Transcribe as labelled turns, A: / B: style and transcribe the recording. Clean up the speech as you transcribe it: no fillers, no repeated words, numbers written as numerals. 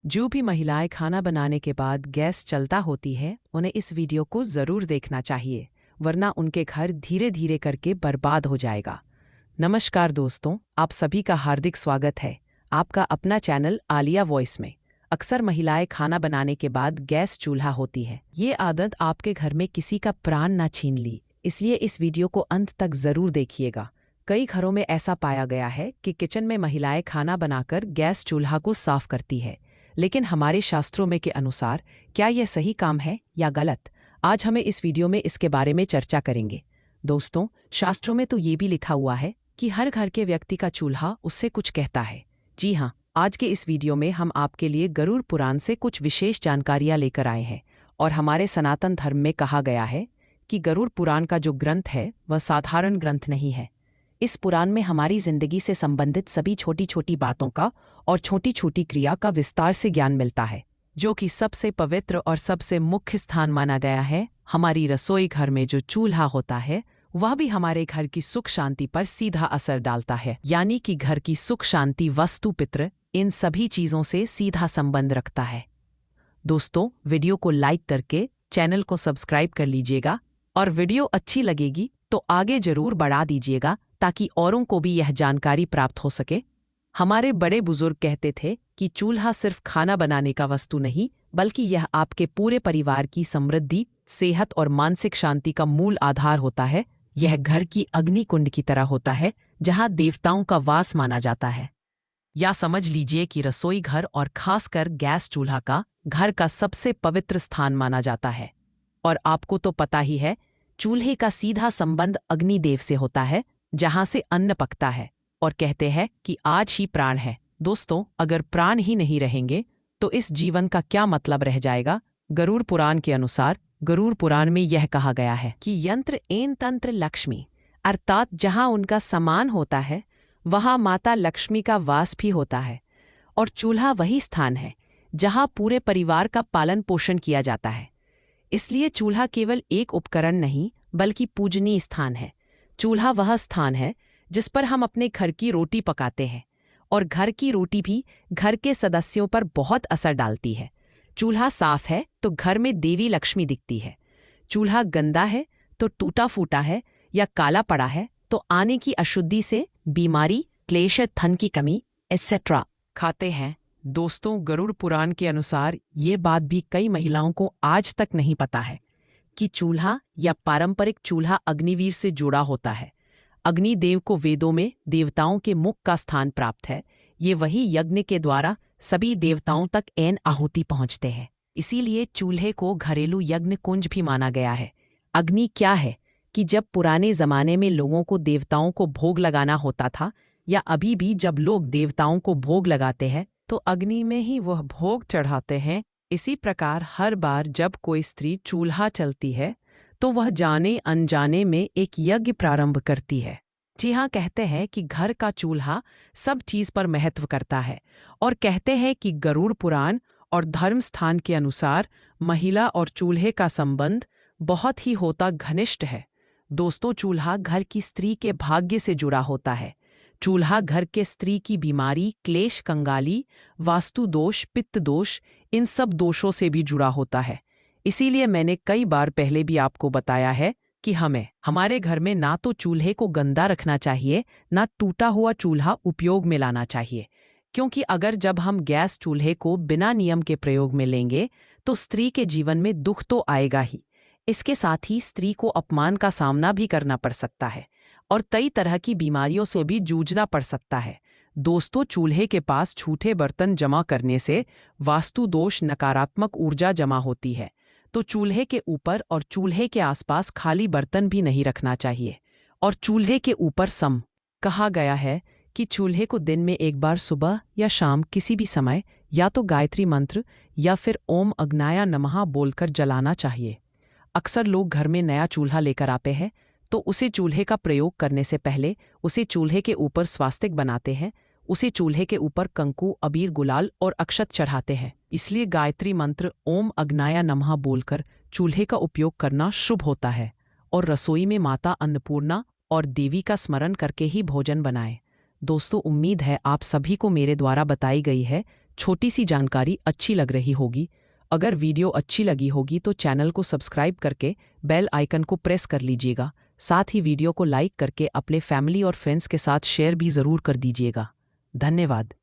A: जो भी महिलाएं खाना बनाने के बाद गैस चलता होती है उन्हें इस वीडियो को ज़रूर देखना चाहिए, वरना उनके घर धीरे धीरे करके बर्बाद हो जाएगा। नमस्कार दोस्तों, आप सभी का हार्दिक स्वागत है आपका अपना चैनल आलिया वॉइस में। अक्सर महिलाएं खाना बनाने के बाद गैस चूल्हा होती है। ये आदत आपके घर में किसी का प्राण ना छीन ली, इसलिए इस वीडियो को अंत तक ज़रूर देखिएगा। कई घरों में ऐसा पाया गया है कि किचन में महिलाएं खाना बनाकर गैस चूल्हा को साफ करती है, लेकिन हमारे शास्त्रों में के अनुसार क्या यह सही काम है या गलत? आज हमें इस वीडियो में इसके बारे में चर्चा करेंगे। दोस्तों, शास्त्रों में तो ये भी लिखा हुआ है कि हर घर के व्यक्ति का चूल्हा उससे कुछ कहता है। जी हाँ, आज के इस वीडियो में हम आपके लिए गरुड़ पुराण से कुछ विशेष जानकारियां लेकर आए हैं। और हमारे सनातन धर्म में कहा गया है कि गरुड़ पुराण का जो ग्रंथ है वह साधारण ग्रंथ नहीं है। इस पुराण में हमारी जिंदगी से संबंधित सभी छोटी छोटी बातों का और छोटी छोटी क्रिया का विस्तार से ज्ञान मिलता है, जो कि सबसे पवित्र और सबसे मुख्य स्थान माना गया है। हमारी रसोई घर में जो चूल्हा होता है वह भी हमारे घर की सुख शांति पर सीधा असर डालता है, यानी कि घर की सुख शांति, वस्तु, पितृ, इन सभी चीजों से सीधा संबंध रखता है। दोस्तों, वीडियो को लाइक करके चैनल को सब्सक्राइब कर लीजिएगा और वीडियो अच्छी लगेगी तो आगे जरूर बढ़ा दीजिएगा ताकि औरों को भी यह जानकारी प्राप्त हो सके। हमारे बड़े बुजुर्ग कहते थे कि चूल्हा सिर्फ खाना बनाने का वस्तु नहीं, बल्कि यह आपके पूरे परिवार की समृद्धि, सेहत और मानसिक शांति का मूल आधार होता है। यह घर की अग्निकुंड की तरह होता है जहां देवताओं का वास माना जाता है। या समझ लीजिए कि रसोई घर और खासकर गैस चूल्हा का घर का सबसे पवित्र स्थान माना जाता है। और आपको तो पता ही है, चूल्हे का सीधा संबंध अग्निदेव से होता है, जहां से अन्न पकता है। और कहते हैं कि आज ही प्राण है। दोस्तों, अगर प्राण ही नहीं रहेंगे तो इस जीवन का क्या मतलब रह जाएगा? गरुड़ पुराण के अनुसार गरुड़ पुराण में यह कहा गया है कि यंत्र एन तंत्र लक्ष्मी, अर्थात जहां उनका समान होता है वहां माता लक्ष्मी का वास भी होता है। और चूल्हा वही स्थान है जहां पूरे परिवार का पालन पोषण किया जाता है। इसलिए चूल्हा केवल एक उपकरण नहीं बल्कि पूजनीय स्थान है। चूल्हा वह स्थान है जिस पर हम अपने घर की रोटी पकाते हैं, और घर की रोटी भी घर के सदस्यों पर बहुत असर डालती है। चूल्हा साफ है तो घर में देवी लक्ष्मी दिखती है। चूल्हा गंदा है तो टूटा फूटा है या काला पड़ा है तो आने की अशुद्धि से बीमारी, क्लेश, धन की कमी एक्सेट्रा खाते हैं। दोस्तों, गरुड़ पुराण के अनुसार ये बात भी कई महिलाओं को आज तक नहीं पता है कि चूल्हा या पारंपरिक चूल्हा अग्निवीर से जुड़ा होता है। अग्निदेव को वेदों में देवताओं के मुख का स्थान प्राप्त है। ये वही यज्ञ के द्वारा सभी देवताओं तक एन आहुति पहुंचते हैं। इसीलिए चूल्हे को घरेलू यज्ञ कुंज भी माना गया है। अग्नि क्या है कि जब पुराने जमाने में लोगों को देवताओं को भोग लगाना होता था, या अभी भी जब लोग देवताओं को भोग लगाते हैं तो अग्नि में ही वह भोग चढ़ाते हैं। इसी प्रकार हर बार जब कोई स्त्री चूल्हा चलती है तो वह जाने अनजाने में एक यज्ञ प्रारंभ करती है। जी हाँ, कहते हैं कि घर का चूल्हा सब चीज पर महत्व करता है। और कहते हैं कि गरुड़ पुराण और धर्म स्थान के अनुसार महिला और चूल्हे का संबंध बहुत ही होता घनिष्ठ है। दोस्तों, चूल्हा घर की स्त्री के भाग्य से जुड़ा होता है। चूल्हा घर के स्त्री की बीमारी, क्लेश, कंगाली, वास्तु दोष, पित्त दोष, इन सब दोषों से भी जुड़ा होता है। इसीलिए मैंने कई बार पहले भी आपको बताया है कि हमें हमारे घर में ना तो चूल्हे को गंदा रखना चाहिए, ना टूटा हुआ चूल्हा उपयोग में लाना चाहिए। क्योंकि अगर जब हम गैस चूल्हे को बिना नियम के प्रयोग में लेंगे तो स्त्री के जीवन में दुख तो आएगा ही, इसके साथ ही स्त्री को अपमान का सामना भी करना पड़ सकता है और कई तरह की बीमारियों से भी जूझना पड़ सकता है। दोस्तों, चूल्हे के पास झूठे बर्तन जमा करने से वास्तु दोष, नकारात्मक ऊर्जा जमा होती है। तो चूल्हे के ऊपर और चूल्हे के आसपास खाली बर्तन भी नहीं रखना चाहिए। और चूल्हे के ऊपर सम कहा गया है कि चूल्हे को दिन में एक बार सुबह या शाम किसी भी समय या तो गायत्री मंत्र या फिर ओम अग्नाया नमः बोलकर जलाना चाहिए। अक्सर लोग घर में नया चूल्हा लेकर आते हैं तो उसे चूल्हे का प्रयोग करने से पहले उसे चूल्हे के ऊपर स्वास्तिक बनाते हैं, उसे चूल्हे के ऊपर कंकु, अबीर, गुलाल और अक्षत चढ़ाते हैं। इसलिए गायत्री मंत्र ओम अग्नाया नमः बोलकर चूल्हे का उपयोग करना शुभ होता है। और रसोई में माता अन्नपूर्णा और देवी का स्मरण करके ही भोजन बनाएं। दोस्तों, उम्मीद है आप सभी को मेरे द्वारा बताई गई है छोटी सी जानकारी अच्छी लग रही होगी। अगर वीडियो अच्छी लगी होगी तो चैनल को सब्सक्राइब करके बेल आइकन को प्रेस कर लीजिएगा। साथ ही वीडियो को लाइक करके अपने फैमिली और फ्रेंड्स के साथ शेयर भी ज़रूर कर दीजिएगा। धन्यवाद।